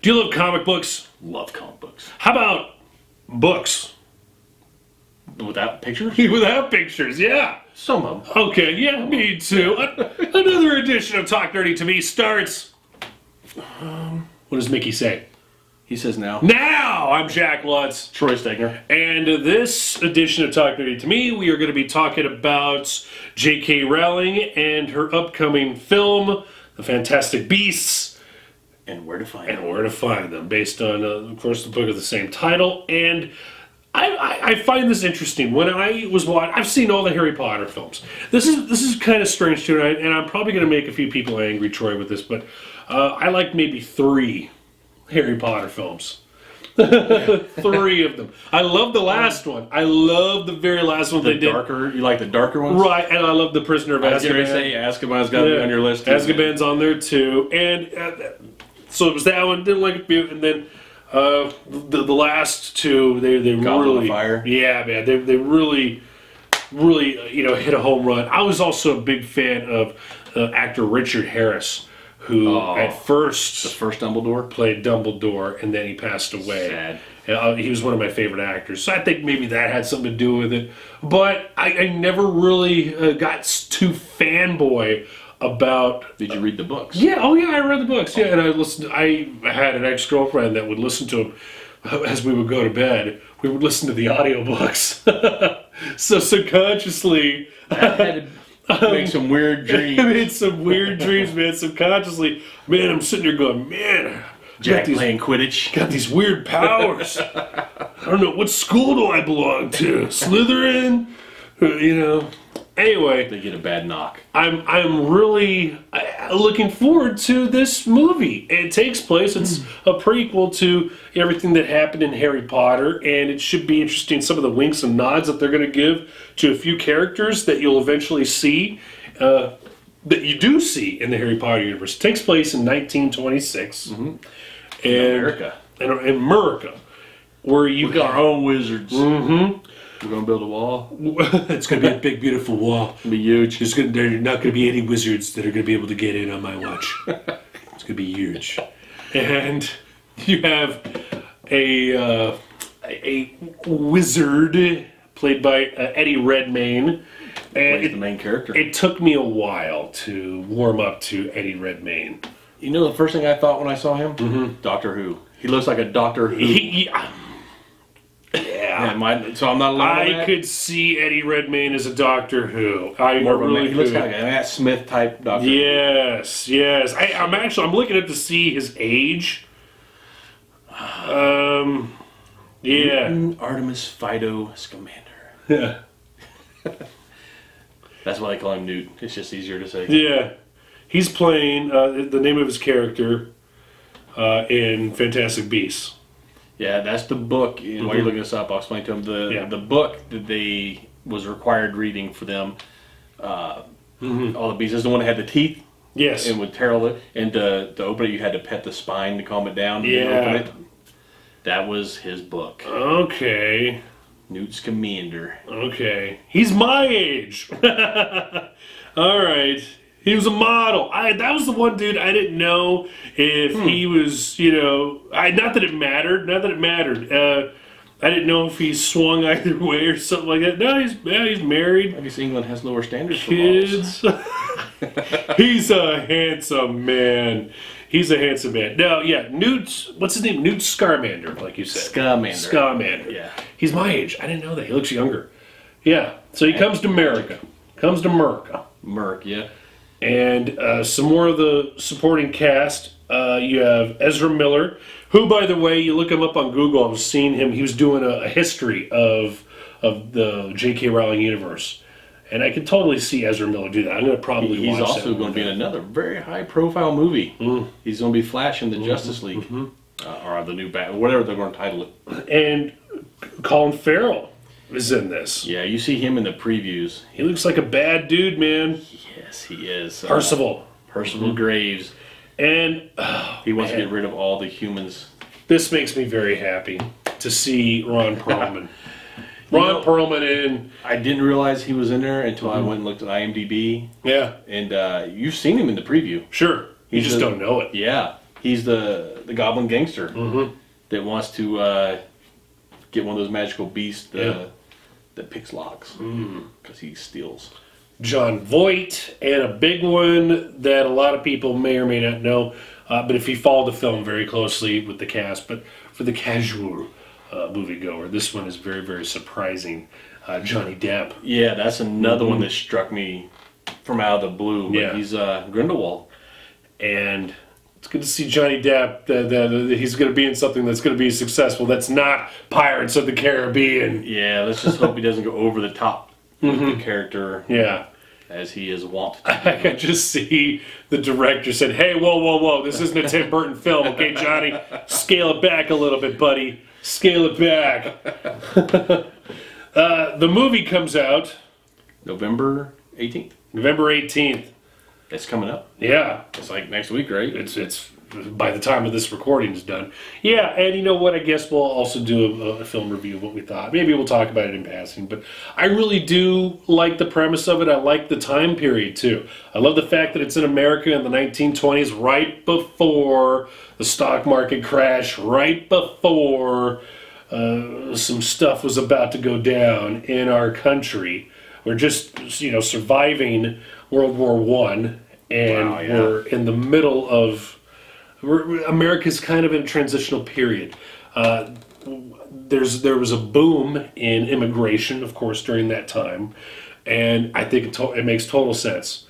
Do you love comic books? Love comic books. How about books? Without pictures? Without pictures, yeah. Some of them. Okay, yeah, me too. Another edition of Talk Nerdy to Me starts... what does Mickey say? He says now. Now! I'm Jack Lutz. Troy Stegner. And this edition of Talk Nerdy to Me, we are going to be talking about J.K. Rowling and her upcoming film, The Fantastic Beasts. And where to find them. And where to find them, based on, of course, the book of the same title. And I find this interesting. When I was watching, I've seen all the Harry Potter films. This is kind of strange too, and I'm probably going to make a few people angry, Troy, with this, but I like maybe 3 Harry Potter films. 3 of them. I love the last one. I love the very last one they did. You like the darker ones? Right, and I love The Prisoner of Azkaban. I was going to say Azkaban's got to be on your list too. Azkaban's on there too, and so it was that one. Didn't like it, and then the last 2 they really fire. Yeah, man, they really hit a home run. I was also a big fan of actor Richard Harris, who at first the first Dumbledore played Dumbledore, and then he passed away. Sad. He was one of my favorite actors, so I think maybe that had something to do with it. But I never really got too fanboy about. Did you read the books? Yeah, oh yeah, I read the books. Yeah, and I had an ex-girlfriend that would listen to them as we would go to bed. We would listen to the audiobooks. So subconsciously, I had to make some weird dreams. I made some weird dreams, man. Subconsciously, man, I'm sitting there going, man, Jack playing Quidditch. Got these weird powers. I don't know, what school do I belong to? Slytherin? Anyway, They get a bad knock. I'm really looking forward to this movie. It takes place, it's a prequel to everything that happened in Harry Potter, and it should be interesting, some of the winks and nods that they're going to give to a few characters that you'll eventually see, that you do see in the Harry Potter universe. It takes place in 1926. In America. In America. Where you got our own wizards. Mm-hmm. We're going to build a wall. It's going to be a big, beautiful wall. It's going to be huge. There are not going to be any wizards that are going to be able to get in on my watch. It's going to be huge. And you have a wizard played by Eddie Redmayne. And the main character. It took me a while to warm up to Eddie Redmayne. You know the first thing I thought when I saw him? Mm-hmm. Doctor Who. He looks like a Doctor Who. Yeah. So I'm not alone. I could see Eddie Redmayne as a Doctor Who. He looks like a Matt Smith type Doctor. Yes. I'm looking up to see his age. Yeah. Artemis Fido Scamander. Yeah. That's why they call him Newt. It's just easier to say. Yeah. He's playing the name of his character in Fantastic Beasts. Yeah, that's the book. While you're looking this up, I'll explain to him the book that they was required reading for them. All the beasts. Is the one that had the teeth. Yes. And would tear all it. And to open it, you had to pet the spine to calm it down. Yeah. Open it. That was his book. Okay. Newt Scamander. Okay. He's my age. All right. He was a model. That was the one dude I didn't know if he was, not that it mattered. I didn't know if he swung either way or something like that. No, he's married. I guess England has lower standards for kids. He's a handsome man. No, yeah, Newt, what's his name? Newt Scamander, like you said. Scamander. Yeah. He's my age. I didn't know that. He looks younger. Yeah. So he comes to America. Merc, yeah. And some more of the supporting cast. You have Ezra Miller, who, by the way, you look him up on Google. I was seeing him. He was doing a history of the J.K. Rowling universe. And I can totally see Ezra Miller do that. I'm going to probably He's watch also going to be in another very high-profile movie. He's going to be Flash in the Justice League. Or the new Batman, whatever they're going to title it. And Colin Farrell is in this. Yeah, you see him in the previews. He looks like a bad dude, man. Yes, he is. Percival Graves. And he wants to get rid of all the humans. This makes me very happy to see Ron Perlman. Ron Perlman in. I didn't realize he was in there until I went and looked at IMDb. Yeah. And you've seen him in the preview. Sure. You just don't know it. Yeah. He's the goblin gangster that wants to get one of those magical beasts that picks locks because he steals. John Voight, and a big one that a lot of people may or may not know, but if you follow the film very closely with the cast, but for the casual moviegoer, this one is very, very surprising. Johnny Depp. Yeah, that's another one that struck me from out of the blue. But he's Grindelwald. And it's good to see Johnny Depp, that he's going to be in something that's going to be successful, that's not Pirates of the Caribbean. Yeah, let's just hope he doesn't go over the top with the character. Yeah. As he is wont to do. I can just see the director said, hey, whoa, this isn't a Tim Burton film, okay, Johnny? Scale it back a little bit, buddy. Scale it back. The movie comes out November 18th. November 18th. It's coming up. Yeah. It's like next week, right? It's by the time of this recording is done. Yeah, and you know what? I guess we'll also do a film review of what we thought. Maybe we'll talk about it in passing. But I really do like the premise of it. I like the time period, too. I love the fact that it's in America in the 1920s, right before the stock market crash, right before some stuff was about to go down in our country. We're just, surviving World War I, and we're in the middle of... America's kind of in a transitional period. There was a boom in immigration, of course, during that time, and I think it makes total sense.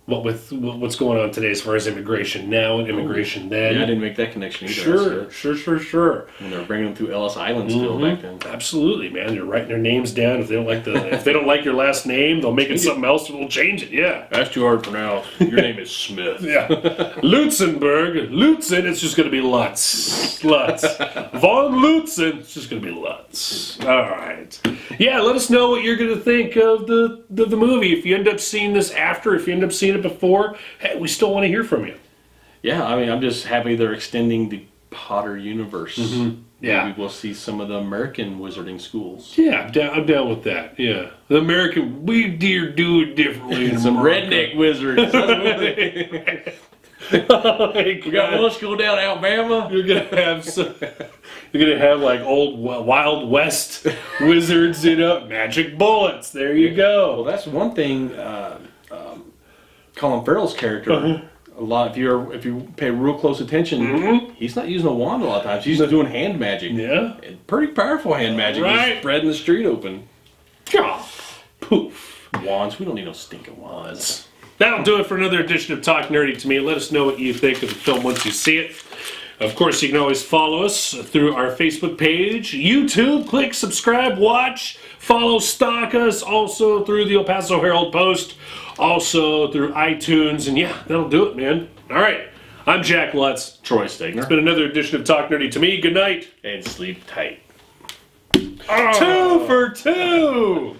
What's going on today as far as immigration now and immigration then. Yeah, I didn't make that connection either. Sure. And they're bringing them through Ellis Island still back then. Absolutely, man. They're writing their names down. If they don't like your last name, they'll make it something else and they'll change it. Yeah. That's too hard to pronounce. Your name is Smith. Yeah. Lutzenberg. Lutzen, it's just going to be Lutz. Von Lutzen, it's just going to be Lutz. All right. Yeah, let us know what you're going to think of the movie. If you end up seeing this after, if you end up seeing it before, hey, we still want to hear from you. Yeah, I mean, I'm just happy they're extending the Potter universe. Yeah. Maybe we'll see some of the American wizarding schools. Yeah, I'm down with that. Yeah. The American, we do it differently. Some redneck wizards. We got one school down in Alabama. You're gonna have like old Wild West wizards, magic bullets. There you go. Well, that's one thing. Colin Farrell's character, a lot. If you pay real close attention, he's not using a wand a lot of times. He's doing hand magic. Yeah, and pretty powerful hand magic. Right, he's spreading the street open. Poof. Wands. We don't need no stinking wands. That'll do it for another edition of Talk Nerdy to Me. Let us know what you think of the film once you see it. Of course, you can always follow us through our Facebook page, YouTube. Click, subscribe, watch, follow, stalk us. Also through the El Paso Herald-Post. Also through iTunes. And yeah, that'll do it, man. All right. I'm Jack Lutz. Troy Stegner. It's been another edition of Talk Nerdy to Me. Good night. And sleep tight. 2 for 2.